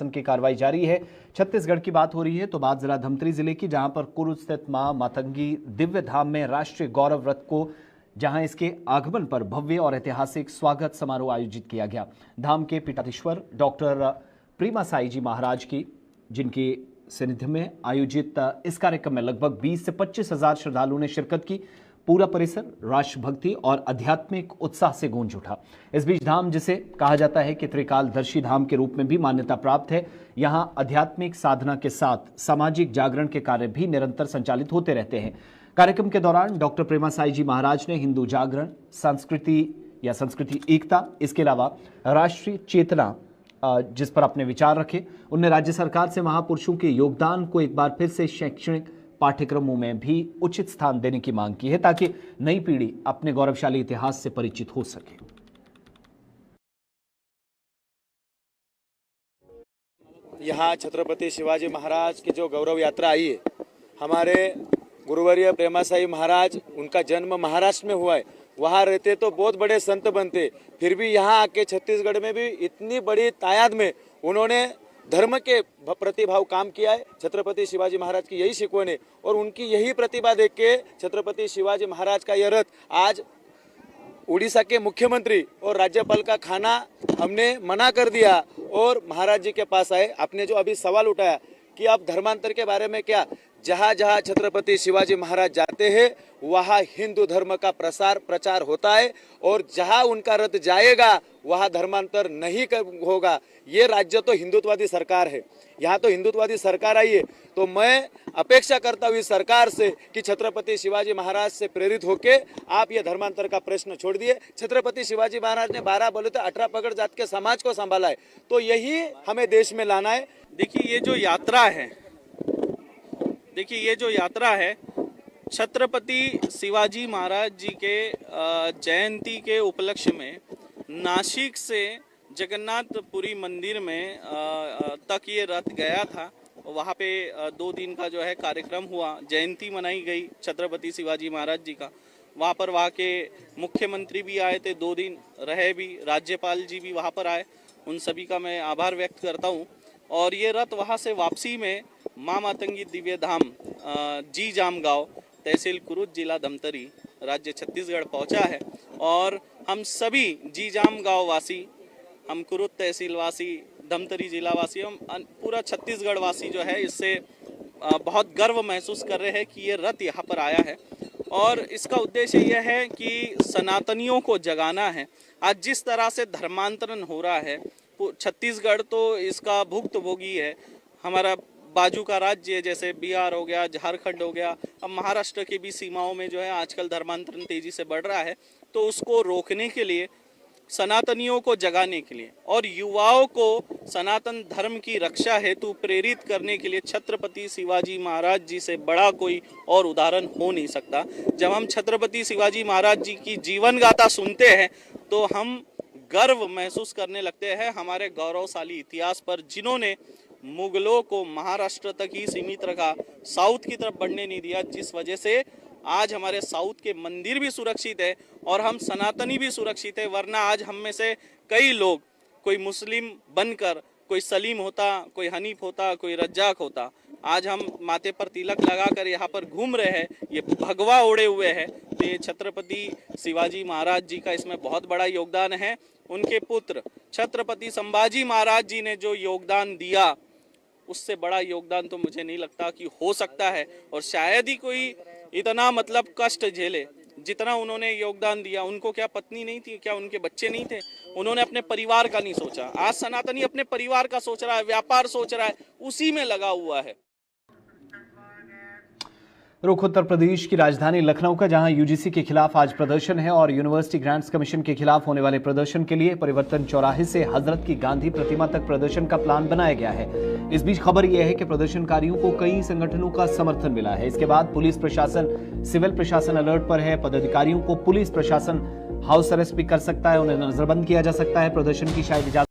की कार्रवाई जारी है। छत्तीसगढ़ की बात हो रही है तो बात जिला धमतरी जिले की, जहां पर कुरुद स्थित मां मातंगी दिव्य धाम में राष्ट्रीय गौरव रथ को जहां इसके आगमन पर भव्य और ऐतिहासिक स्वागत समारोह आयोजित किया गया। धाम के पीठाधीश्वर डॉक्टर प्रेमा साई जी महाराज की जिनकी सानिध्य में आयोजित इस कार्यक्रम में लगभग 20 से 25 हजार श्रद्धालुओं ने शिरकत की। पूरा परिसर राष्ट्रभक्ति और आध्यात्मिक उत्साह से गूंज उठा। इस बीच धाम, जिसे कहा जाता है कि त्रिकालदर्शी धाम के रूप में भी मान्यता प्राप्त है, यहां आध्यात्मिक साधना के साथ सामाजिक जागरण के कार्य भी निरंतर संचालित होते रहते हैं। कार्यक्रम के दौरान डॉक्टर प्रेमा साई जी महाराज ने हिंदू जागरण, संस्कृति एकता, इसके अलावा राष्ट्रीय चेतना जिस पर अपने विचार रखे। उन्होंने राज्य सरकार से महापुरुषों के योगदान को एक बार फिर से शैक्षणिक पाठ्यक्रमों में भी उचित स्थान देने की मांग की है, ताकि नई पीढ़ी अपने गौरवशाली इतिहास से परिचित हो सके। यहाँ छत्रपति शिवाजी महाराज की जो गौरव यात्रा आई है, हमारे गुरुवर्य प्रेमा साई महाराज, उनका जन्म महाराष्ट्र में हुआ है। वहाँ रहते तो बहुत बड़े संत बनते, फिर भी यहाँ आके छत्तीसगढ़ में भी इतनी बड़ी तादाद में उन्होंने धर्म के प्रतिभाव काम किया है। छत्रपति शिवाजी महाराज की यही शिकवण है और उनकी यही प्रतिभा देख के छत्रपति शिवाजी महाराज का यह रथ आज उड़ीसा के मुख्यमंत्री और राज्यपाल का खाना हमने मना कर दिया और महाराज जी के पास आए। आपने जो अभी सवाल उठाया कि आप धर्मांतर के बारे में क्या, जहाँ जहाँ छत्रपति शिवाजी महाराज जाते हैं वहाँ हिंदू धर्म का प्रचार होता है और जहाँ उनका रथ जाएगा वहाँ धर्मांतर नहीं होगा। ये राज्य तो हिंदुत्ववादी सरकार है, यहाँ तो हिंदुत्ववादी सरकार आई है। तो मैं अपेक्षा करता हूँ इस सरकार से कि छत्रपति शिवाजी महाराज से प्रेरित होके आप ये धर्मांतर का प्रश्न छोड़ दिए। छत्रपति शिवाजी महाराज ने 12 बोले तो 18 पगड़ जात के समाज को संभाला है, तो यही हमें देश में लाना है। देखिए ये जो यात्रा है छत्रपति शिवाजी महाराज जी के जयंती के उपलक्ष्य में नासिक से जगन्नाथपुरी मंदिर में तक ये रथ गया था। वहाँ पे 2 दिन का जो है कार्यक्रम हुआ, जयंती मनाई गई छत्रपति शिवाजी महाराज जी का। वहाँ पर वहाँ के मुख्यमंत्री भी आए थे, 2 दिन रहे भी, राज्यपाल जी भी वहाँ पर आए, उन सभी का मैं आभार व्यक्त करता हूँ। और ये रथ वहाँ से वापसी में मां मातंगी दिव्य धाम जी जाम गांव, तहसील कुरुद, जिला धमतरी, राज्य छत्तीसगढ़ पहुँचा है। और हम सभी जी जाम गांव वासी, हम कुरुद तहसील वासी, धमतरी जिला वासी, हम पूरा छत्तीसगढ़ वासी जो है इससे बहुत गर्व महसूस कर रहे हैं कि ये रथ यहाँ पर आया है। और इसका उद्देश्य यह है कि सनातनियों को जगाना है। आज जिस तरह से धर्मांतरण हो रहा है, छत्तीसगढ़ तो इसका भुक्तभोगी है। हमारा बाजू का राज्य जैसे बिहार हो गया, झारखंड हो गया, अब महाराष्ट्र की भी सीमाओं में जो है आजकल धर्मांतरण तेजी से बढ़ रहा है। तो उसको रोकने के लिए, सनातनियों को जगाने के लिए और युवाओं को सनातन धर्म की रक्षा हेतु प्रेरित करने के लिए छत्रपति शिवाजी महाराज जी से बड़ा कोई और उदाहरण हो नहीं सकता। जब हम छत्रपति शिवाजी महाराज जी की जीवन गाथा सुनते हैं तो हम गर्व महसूस करने लगते हैं हमारे गौरवशाली इतिहास पर, जिन्होंने मुगलों को महाराष्ट्र तक ही सीमित रखा, साउथ की तरफ बढ़ने नहीं दिया, जिस वजह से आज हमारे साउथ के मंदिर भी सुरक्षित है और हम सनातनी भी सुरक्षित है। वरना आज हम में से कई लोग, कोई मुस्लिम बनकर कोई सलीम होता, कोई हनीफ होता, कोई रज्जाक होता, आज हम माथे पर तिलक लगाकर यहाँ पर घूम रहे हैं, ये भगवा ओढ़े हुए हैं। तो ये छत्रपति शिवाजी महाराज जी का इसमें बहुत बड़ा योगदान है। उनके पुत्र छत्रपति संभाजी महाराज जी ने जो योगदान दिया, उससे बड़ा योगदान तो मुझे नहीं लगता कि हो सकता है। और शायद ही कोई इतना कष्ट झेले जितना उन्होंने योगदान दिया। उनको क्या पत्नी नहीं थी, क्या उनके बच्चे नहीं थे? उन्होंने अपने परिवार का नहीं सोचा। आज सनातनी अपने परिवार का सोच रहा है, व्यापार सोच रहा है, उसी में लगा हुआ है। रुख उत्तर प्रदेश की राजधानी लखनऊ का, जहां यूजीसी के खिलाफ आज प्रदर्शन है और यूनिवर्सिटी ग्रांट्स कमीशन के खिलाफ होने वाले प्रदर्शन के लिए परिवर्तन चौराहे से हजरत की गांधी प्रतिमा तक प्रदर्शन का प्लान बनाया गया है। इस बीच खबर यह है कि प्रदर्शनकारियों को कई संगठनों का समर्थन मिला है। इसके बाद पुलिस प्रशासन, सिविल प्रशासन अलर्ट पर है। पदाधिकारियों को पुलिस प्रशासन हाउस अरेस्ट भी कर सकता है, उन्हें नजरबंद किया जा सकता है। प्रदर्शन की शायद इजाजत